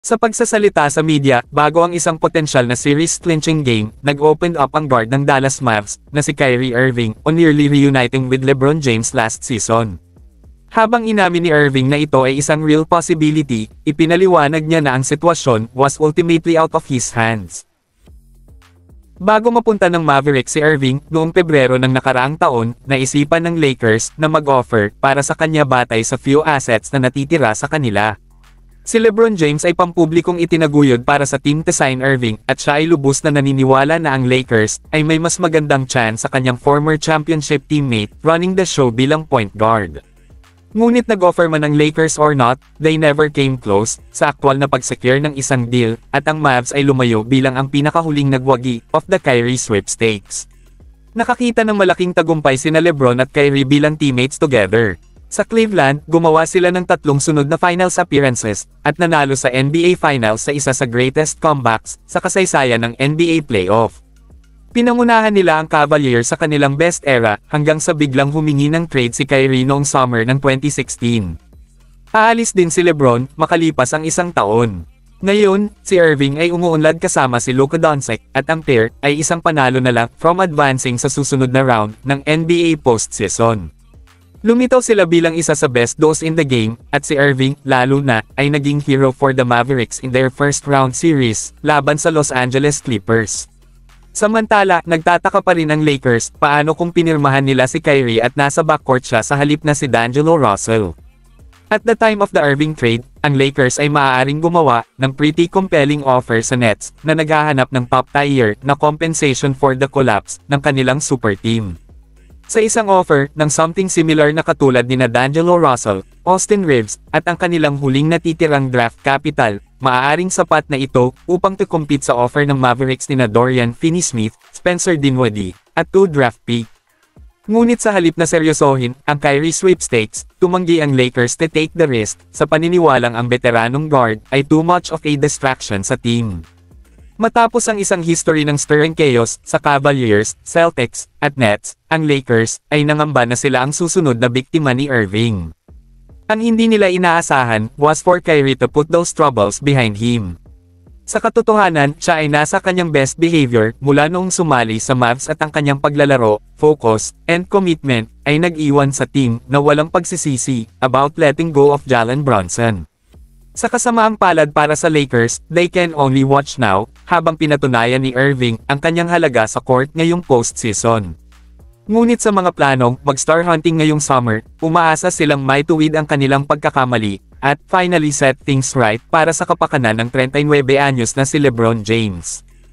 Sa pagsasalita sa media, bago ang isang potensyal na series-clinching game, nag-open up ang guard ng Dallas Mavs, na si Kyrie Irving, on nearly reuniting with LeBron James last season. Habang inamin ni Irving na ito ay isang real possibility, ipinaliwanag niya na ang sitwasyon was ultimately out of his hands. Bago mapunta ng Mavericks si Irving, noong Pebrero ng nakaraang taon, naisipan ng Lakers na mag-offer para sa kanya batay sa few assets na natitira sa kanila. Si LeBron James ay pampublikong itinaguyod para sa team to sign Irving, at siya ay lubos na naniniwala na ang Lakers ay may mas magandang chance sa kanyang former championship teammate running the show bilang point guard. Ngunit nag-offer man ng Lakers or not, they never came close sa aktwal na pag-secure ng isang deal, at ang Mavs ay lumayo bilang ang pinakahuling nagwagi of the Kyrie sweepstakes. Nakakita ng malaking tagumpay sina LeBron at Kyrie bilang teammates together. Sa Cleveland, gumawa sila ng 3 sunod na finals appearances, at nanalo sa NBA Finals sa isa sa greatest comebacks sa kasaysayan ng NBA playoff. Pinangunahan nila ang Cavaliers sa kanilang best era, hanggang sa biglang humingi ng trade si Kyrie noong summer ng 2016. Aalis din si LeBron, makalipas ang isang taon. Ngayon, si Irving ay umuunlad kasama si Luka Doncic, at ang pair ay isang panalo na lang from advancing sa susunod na round ng NBA postseason. Lumitaw sila bilang isa sa best duos in the game, at si Irving, lalo na, ay naging hero for the Mavericks in their first round series, laban sa Los Angeles Clippers. Samantala, nagtataka pa rin ang Lakers, paano kung pinirmahan nila si Kyrie at nasa backcourt siya sa halip na si D'Angelo Russell. At the time of the Irving trade, ang Lakers ay maaaring gumawa ng pretty compelling offer sa Nets, na naghahanap ng top-tier na compensation for the collapse ng kanilang super team. Sa isang offer ng something similar na katulad ni D'Angelo Russell, Austin Reeves, at ang kanilang huling natitirang draft capital, maaaring sapat na ito upang to-compete sa offer ng Mavericks ni Dorian Finney-Smith, Spencer Dinwiddie, at 2 draft pick. Ngunit sa halip na seryosohin ang Kyrie sweepstakes, tumanggi ang Lakers to take the risk, sa paniniwalang ang veteranong guard ay too much of a distraction sa team. Matapos ang isang history ng stirring chaos sa Cavaliers, Celtics, at Nets, ang Lakers ay nangamba na sila ang susunod na biktima ni Irving. Ang hindi nila inaasahan was for Kyrie to put those troubles behind him. Sa katotohanan, siya ay nasa kanyang best behavior mula noong sumali sa Mavs, at ang kanyang paglalaro, focus, and commitment ay nag-iwan sa team na walang pagsisisi about letting go of Jalen Brunson. Sa kasamaang palad para sa Lakers, they can only watch now, habang pinatunayan ni Irving ang kanyang halaga sa court ngayong postseason. Ngunit sa mga planong mag-star hunting ngayong summer, umaasa silang may tuwid ang kanilang pagkakamali, at finally set things right para sa kapakanan ng 39 anyos na si LeBron James.